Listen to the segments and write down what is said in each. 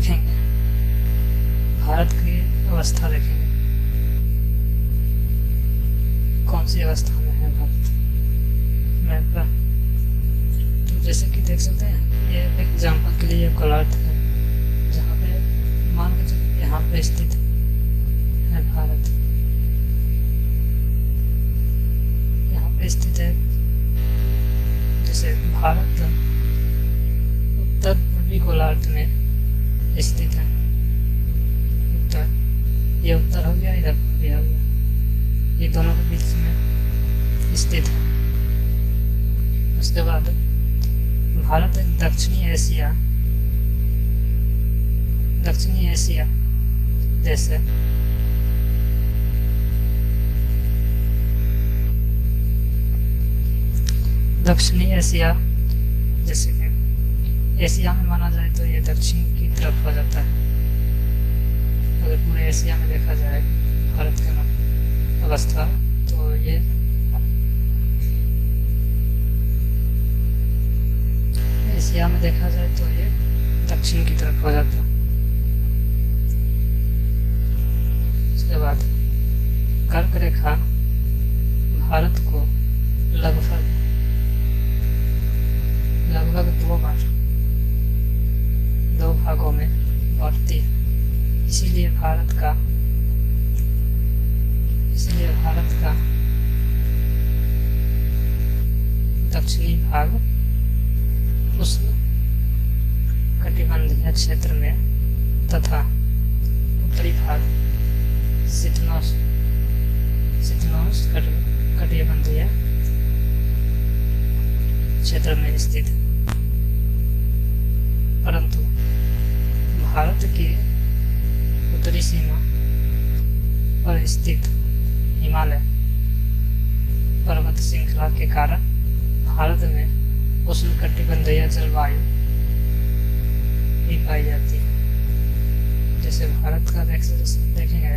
देखेंगे भारत की अवस्था देखेंगे, कौन सी अवस्था में है भारत मैप पर। तो जैसे कि देख सकते हैं, ये एग्जाम्पल के लिए गोलार्ध है, जहाँ पे मान के चलिए यहाँ पे स्थित है भारत। यहाँ पे स्थित है, जैसे भारत उत्तर पूर्वी गोलार्ध में स्थित है। उत्तर, ये उत्तर हो गया, इधर पूर्वी हो गया, ये दोनों के बीच में स्थित है। उसके बाद भारत एक दक्षिणी एशिया देश है। दक्षिणी एशिया, जैसे कि एशिया में माना जाए तो ये दक्षिण की तरफ हो जाता है। अगर पूरे एशिया में देखा जाए भारत का अवस्था, तो ये एशिया में देखा जाए तो ये दक्षिण की तरफ हो जाता है। उसके बाद कर्क रेखा भारत को लगभग दो भागों में बांटती है। इसीलिए भारत का दक्षिणी भाग उष्ण कटिबंधीय क्षेत्र में तथा उत्तरी भाग शीतोष्ण कटिबंधीय क्षेत्र में स्थित है। परंतु भारत की उत्तरी सीमा पर स्थित हिमालय पर्वत श्रृंखला के कारण भारत में उष्णकटिबंधीय जलवायु भी पाई जाती है। जैसे भारत का देखेंगे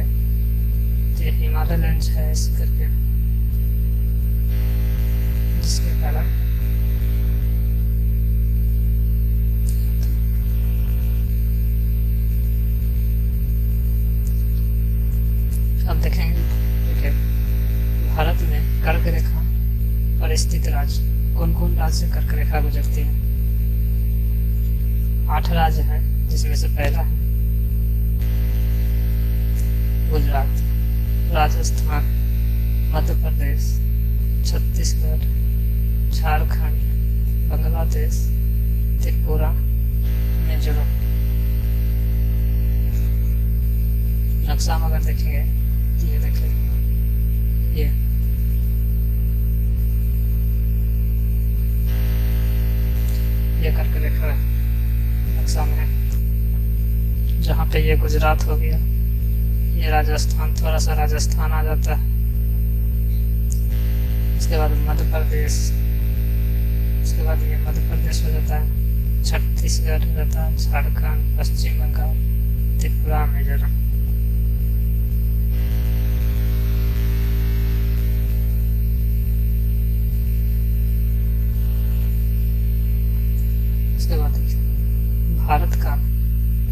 तो हिमालय रेंज है इस करके, जिसके कारण अब देखेंगे भारत में कर्क रेखा पर स्थित राज्य कौन कौन राज्य से कर्क रेखा गुजरती है। 8 राज्य हैं, जिसमें से पहला है गुजरात, राजस्थान, मध्य प्रदेश, छत्तीसगढ़, झारखंड, बांग्लादेश, त्रिपुरा, मिजोरम। नक्शा में अगर देखेंगे तो ये देखें, ये कर्क रेखा नक्शा में है, जहाँ पे ये गुजरात हो गया, ये राजस्थान, थोड़ा सा राजस्थान आ जाता है। उसके बाद मध्य प्रदेश, उसके बाद ये मध्य प्रदेश हो जाता है, छत्तीसगढ़ हो जाता है, झारखंड, पश्चिम बंगाल, त्रिपुरा, मिजोरम। उसके बाद भारत का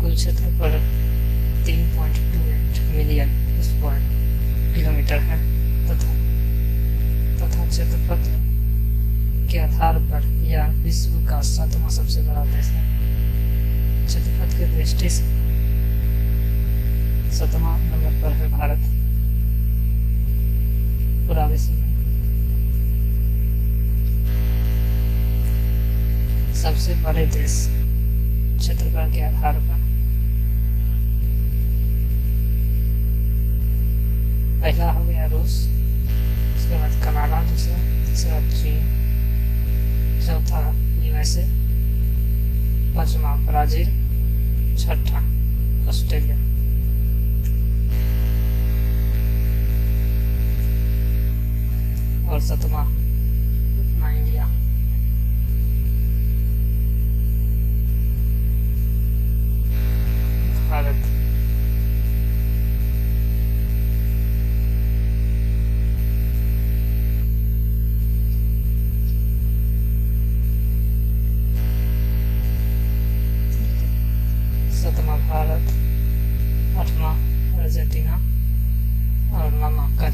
कुल क्षेत्रफल 3.28 मिलियन स्क्वायर किलोमीटर है तथा क्षेत्रफल के आधार पर यह विश्व का 7वां सबसे बड़ा देश है। क्षेत्रफल के दृष्टि से 7वां नंबर पर है भारत पूरा विश्व में। सबसे बड़े देश क्षेत्रफल के आधार पर पहला हो गया रूस, उसके बाद कनाडा, दूसरा, तीसरा चीन, चौथा यूएसए, पांचवा ब्राजील, छठा ऑस्ट्रेलिया। और 7वां इंडिया। भारत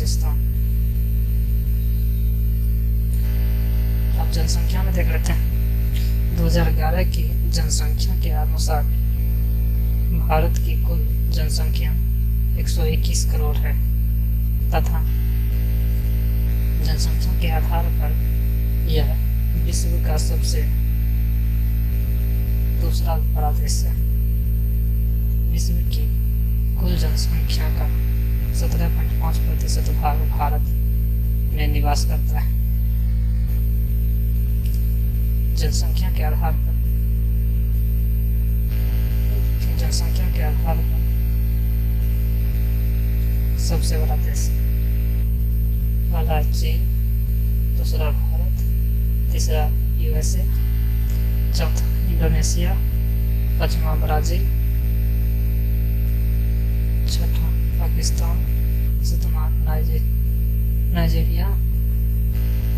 पाकिस्तान। अब जनसंख्या में देख लेते हैं। 2011 की जनसंख्या के अनुसार भारत की कुल जनसंख्या 121 करोड़ है तथा जनसंख्या के आधार पर यह विश्व का सबसे दूसरा बड़ा देश है। विश्व की कुल जनसंख्या का 17.5% भाग भारत में निवास करता है। जनसंख्या के आधार पर सबसे बड़ा देश पहला चीन, दूसरा भारत, तीसरा यूएसए, चौथा इंडोनेशिया, पांचवा ब्राजील, छठा पाकिस्तान, सातवां नाइजीरिया,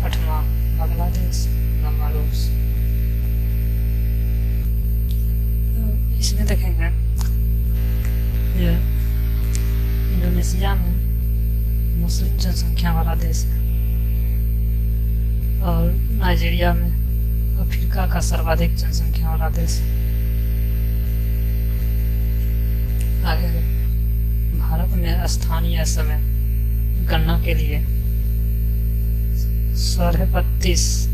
आठवां बांग्लादेश, नौवां रूस। इसमें देखेंगे ये इंडोनेशिया में मुस्लिम जनसंख्या वाला देश है और नाइजीरिया में अफ्रीका का सर्वाधिक जनसंख्या वाला देश है। आगे भारत में स्थानीय समय गणना के लिए 32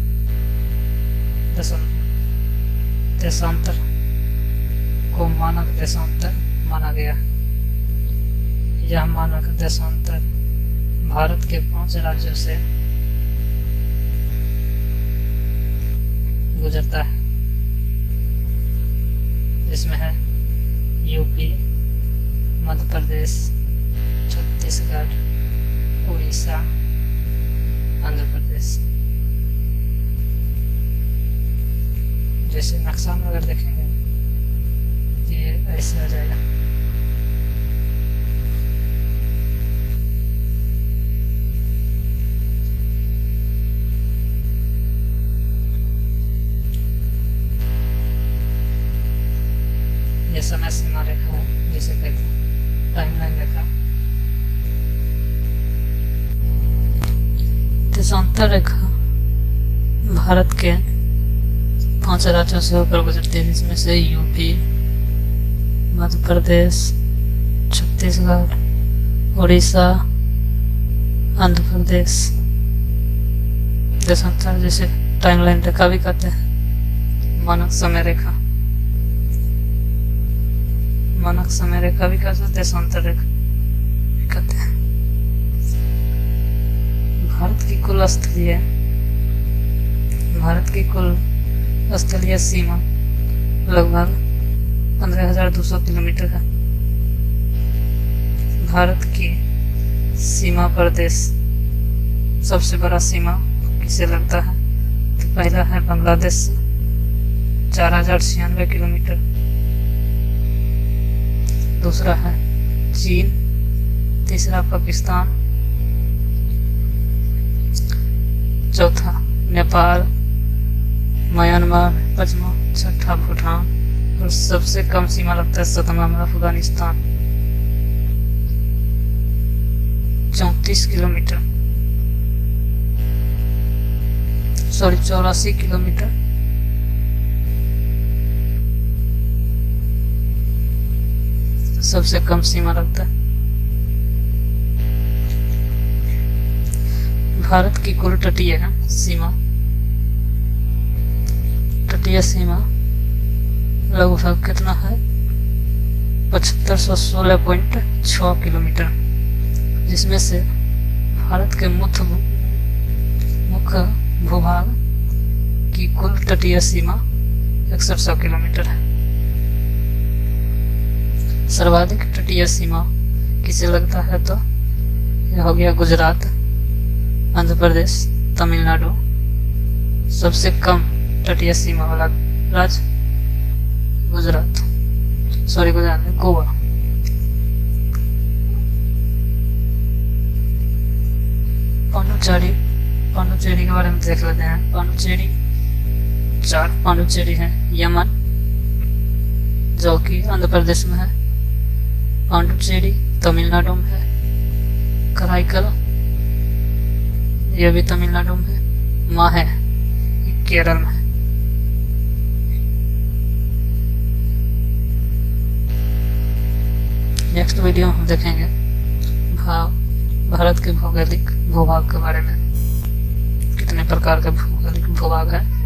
देशांतर को मानक देशांतर माना गया। यह मानक देशांतर भारत के 5 राज्यों से गुजरता है, जिसमें है यूपी, मध्य प्रदेश, छत्तीसगढ़, उड़ीसा, आंध्र प्रदेश। जैसे नक्शा में अगर देखेंगे तो ये ऐसे आ जाएगा। ये समय सीमा रेखा है, जिसे कहते हैं टाइमलाइन रेखा। देशांतर रेखा भारत के 5 राज्यों से होकर गुजरती है, जिसमें से यूपी, मध्य प्रदेश, छत्तीसगढ़, उड़ीसा, आंध्र प्रदेश। देशांतर जिसे टाइमलाइन रेखा भी कहते हैं, मानक समय रेखा भी कहते हैं, देशांतर रेखा भी कहते हैं। भारत की कुल स्थलीय सीमा लगभग 15,200 किलोमीटर है। भारत की सीमा पर देश सबसे बड़ा सीमा किसे लगता है तो पहला है बांग्लादेश से 4,096 किलोमीटर, दूसरा है चीन, तीसरा पाकिस्तान, चौथा नेपाल, म्यांमार, पांचवा छठा भूटान और सबसे कम सीमा लगता है 7वां में अफगानिस्तान 84 किलोमीटर। सबसे कम सीमा लगता है। भारत की कुल तटीय सीमा लगभग कितना है 7516.6 किलोमीटर, जिसमें से भारत के मुख्य भूभाग की कुल तटीय सीमा 6100 किलोमीटर है। सर्वाधिक तटीय सीमा किसे लगता है तो यह हो गया गुजरात, आंध्र प्रदेश, तमिलनाडु। सबसे कम तटीय सीमा वाला राज्य गुजरात नहीं, गोवा। पांडुचेरी के बारे में देख लेते हैं। पांडुचेरी है यमन, जो कि आंध्र प्रदेश में है। पांडुचेरी तमिलनाडु में है। कराईकल ये भी तमिलनाडु में है। माँ है ये केरल में है। नेक्स्ट वीडियो हम देखेंगे भारत के भौगोलिक भूभाग के बारे में। कितने प्रकार के भौगोलिक भूभाग है